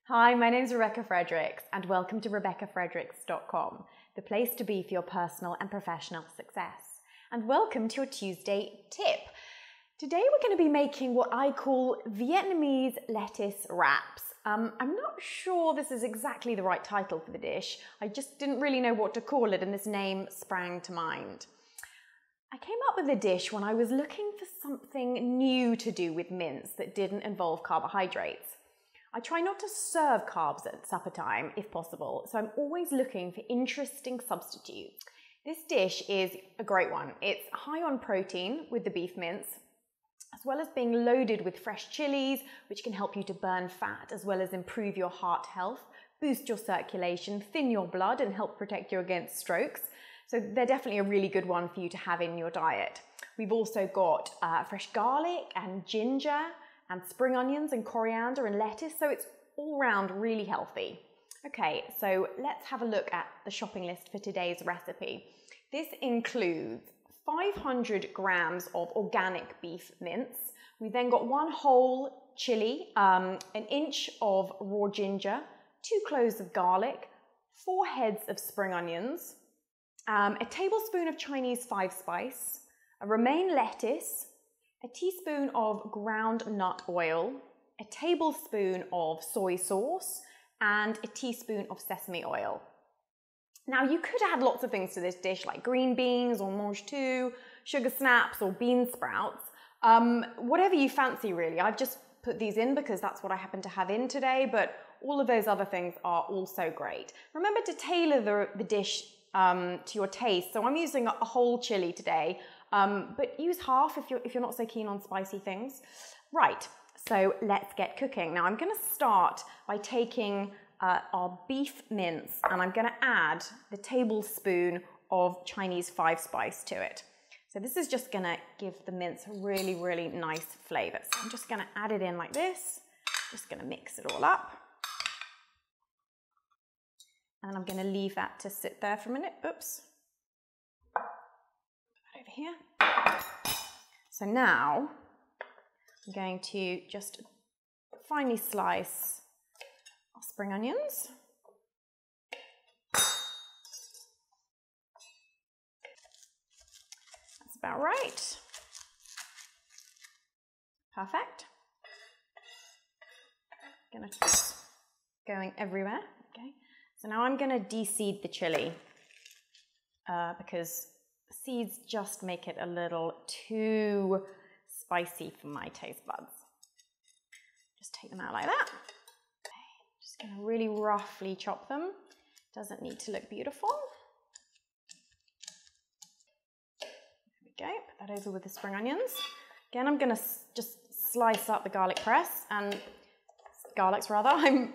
Hi, my name's Rebecca Fredericks and welcome to RebeccaFredericks.com, the place to be for your personal and professional success. And welcome to your Tuesday tip. Today we're going to be making what I call Vietnamese lettuce wraps. I'm not sure this is exactly the right title for the dish. I just didn't really know what to call it and this name sprang to mind. I came up with the dish when I was looking for something new to do with mince that didn't involve carbohydrates. I try not to serve carbs at supper time if possible, so I'm always looking for interesting substitutes. This dish is a great one. It's high on protein with the beef mince, as well as being loaded with fresh chilies, which can help you to burn fat, as well as improve your heart health, boost your circulation, thin your blood, and help protect you against strokes. So they're definitely a really good one for you to have in your diet. We've also got fresh garlic and ginger, and spring onions and coriander and lettuce, so it's all round really healthy. Okay, so let's have a look at the shopping list for today's recipe. This includes 500 grams of organic beef mince. We then got 1 whole chili, an inch of raw ginger, 2 cloves of garlic, 4 heads of spring onions, a tablespoon of Chinese 5-spice, a romaine lettuce, a teaspoon of ground nut oil, a tablespoon of soy sauce, and a teaspoon of sesame oil. Now you could add lots of things to this dish like green beans or mange tout, sugar snaps or bean sprouts, whatever you fancy really. I've just put these in because that's what I happen to have in today, but all of those other things are also great. Remember to tailor the dish to your taste. So I'm using a whole chili today, but use half if you're not so keen on spicy things. Right, so let's get cooking. Now I'm going to start by taking our beef mince and I'm going to add the tablespoon of Chinese 5-spice to it. So this is just going to give the mince a really, really nice flavour. So I'm just going to add it in like this. Just going to mix it all up. And I'm going to leave that to sit there for a minute. Oops. Put that over here. So now I'm going to just finely slice our spring onions. That's about right. Perfect. Gonna just going everywhere. Okay. So now I'm going to de-seed the chili because the seeds just make it a little too spicy for my taste buds. Just take them out like that. Okay, just going to really roughly chop them. Doesn't need to look beautiful. There we go. Put that over with the spring onions. Again, I'm going to just slice up the garlics rather. I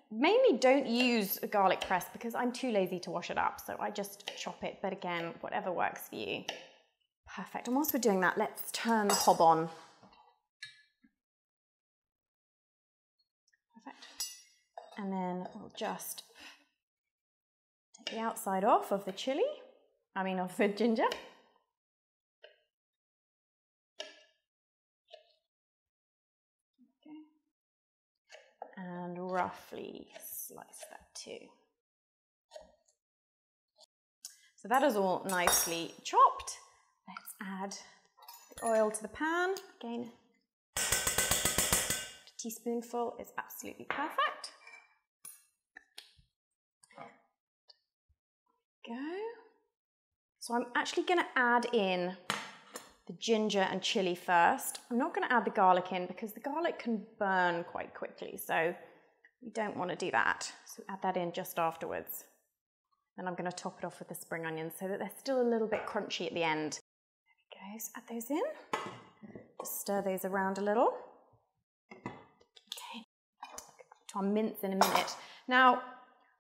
mainly don't use a garlic press because I'm too lazy to wash it up, so I just chop it, but again, whatever works for you. Perfect, and whilst we're doing that, let's turn the hob on. Perfect. And then we'll just take the outside off of the of the ginger. And roughly slice that too. So that is all nicely chopped. Let's add the oil to the pan. Again, a teaspoonful is absolutely perfect. Go. So I'm actually going to add in the ginger and chili first. I'm not going to add the garlic in because the garlic can burn quite quickly, so we don't want to do that. So add that in just afterwards. And I'm going to top it off with the spring onions so that they're still a little bit crunchy at the end. There we go, so add those in. Just stir those around a little. Okay, to our mince in a minute. Now,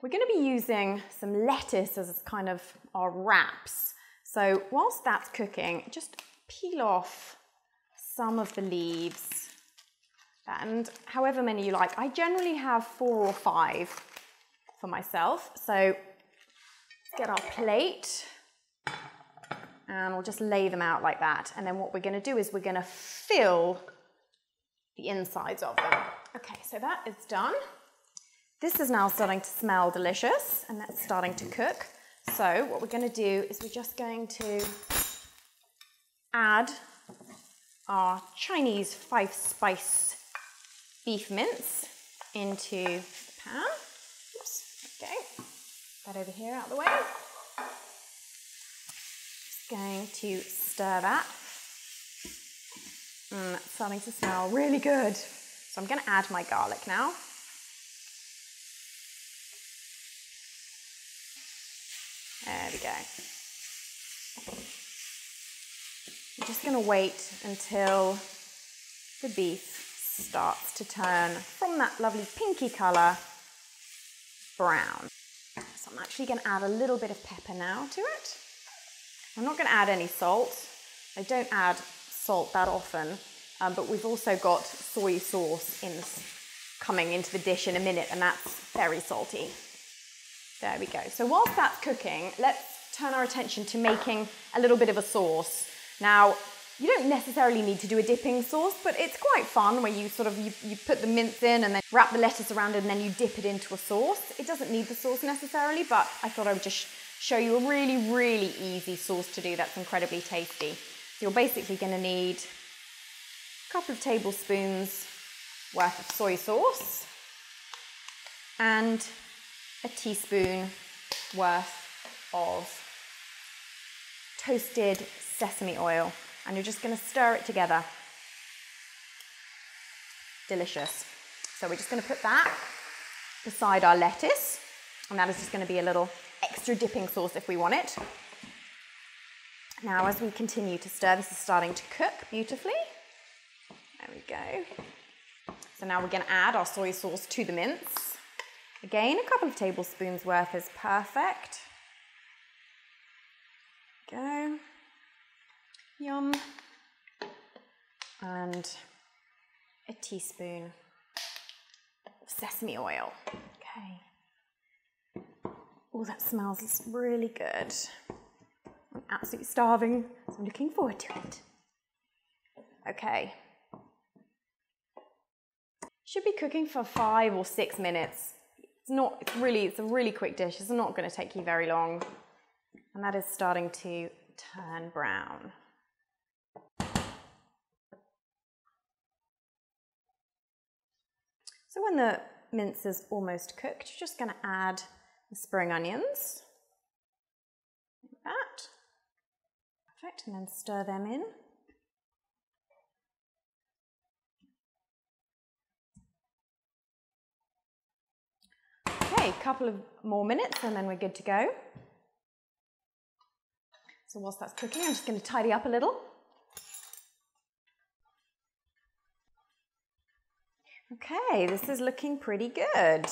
we're going to be using some lettuce as kind of our wraps. So whilst that's cooking, just peel off some of the leaves, and however many you like. I generally have 4 or 5 for myself. So let's get our plate and we'll just lay them out like that. And then what we're going to do is we're going to fill the insides of them. Okay, so that is done. This is now starting to smell delicious and that's starting to cook. So what we're going to do is we're just going to add our Chinese 5-spice beef mince into the pan. Oops, okay. That over here out of the way. Just going to stir that. That's starting to smell really good. So I'm going to add my garlic now. There we go. I'm just going to wait until the beef starts to turn from that lovely pinky colour brown. So I'm actually going to add a little bit of pepper now to it. I'm not going to add any salt. I don't add salt that often, but we've also got soy sauce coming into the dish in a minute, and that's very salty. There we go. So whilst that's cooking, let's turn our attention to making a little bit of a sauce. Now, you don't necessarily need to do a dipping sauce, but it's quite fun where you you put the mince in and then wrap the lettuce around it and then you dip it into a sauce. It doesn't need the sauce necessarily, but I thought I would just show you a really, really easy sauce to do that's incredibly tasty. So you're basically going to need a couple of tablespoons worth of soy sauce and a teaspoon worth of toasted sesame oil, and you're just going to stir it together. Delicious. So we're just going to put that beside our lettuce, and that is just going to be a little extra dipping sauce if we want it. Now as we continue to stir, this is starting to cook beautifully. There we go. So now we're going to add our soy sauce to the mince. Again, a couple of tablespoons worth is perfect. Go. Yum. And a teaspoon of sesame oil. Okay. Oh, that smells really good. I'm absolutely starving, so I'm looking forward to it. Okay. Should be cooking for 5 or 6 minutes. It's a really quick dish. It's not going to take you very long. And that is starting to turn brown. So when the mince is almost cooked, you're just going to add the spring onions. Like that. Perfect. And then stir them in. Okay, a couple of more minutes and then we're good to go. So whilst that's cooking, I'm just going to tidy up a little. Okay, this is looking pretty good.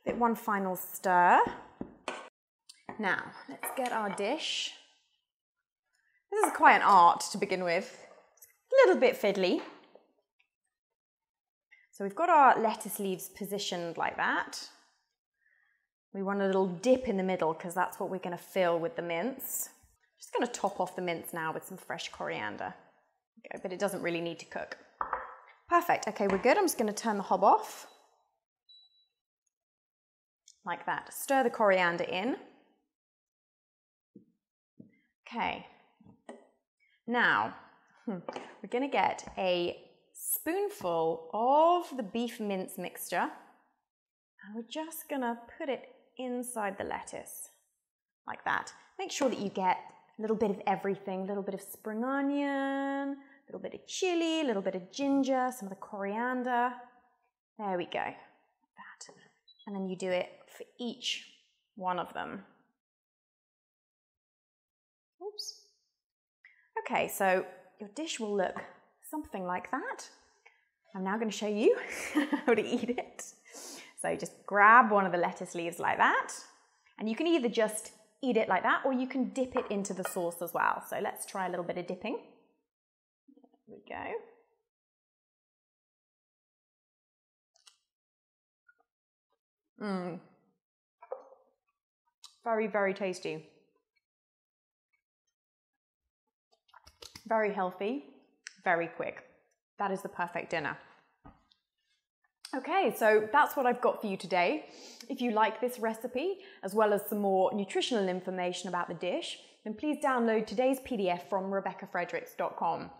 Give it one final stir. Now, let's get our dish. This is quite an art to begin with. It's a little bit fiddly. So we've got our lettuce leaves positioned like that. We want a little dip in the middle because that's what we're going to fill with the mince. Just going to top off the mince now with some fresh coriander. Okay, but it doesn't really need to cook. Perfect. Okay, we're good. I'm just going to turn the hob off. Like that. Stir the coriander in. Okay. Now, we're going to get a spoonful of the beef mince mixture. And we're just going to put it inside the lettuce. Like that. Make sure that you get a little bit of everything. A little bit of spring onion, a little bit of chili, a little bit of ginger, some of the coriander. There we go. Like that. And then you do it for each one of them. Oops. Okay, so your dish will look something like that. I'm now going to show you how to eat it. So just grab one of the lettuce leaves like that, and you can either just eat it like that or you can dip it into the sauce as well. So let's try a little bit of dipping. There we go. Very, very tasty. Very healthy, very quick. That is the perfect dinner. Okay, so that's what I've got for you today. If you like this recipe, as well as some more nutritional information about the dish, then please download today's PDF from RebeccaFredericks.com.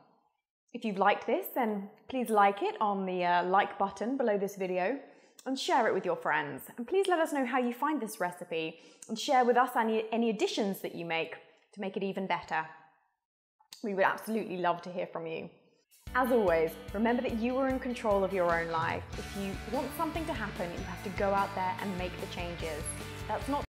If you've liked this, then please like it on the like button below this video and share it with your friends. And please let us know how you find this recipe and share with us any additions that you make to make it even better. We would absolutely love to hear from you. As always, remember that you are in control of your own life. If you want something to happen, you have to go out there and make the changes. That's not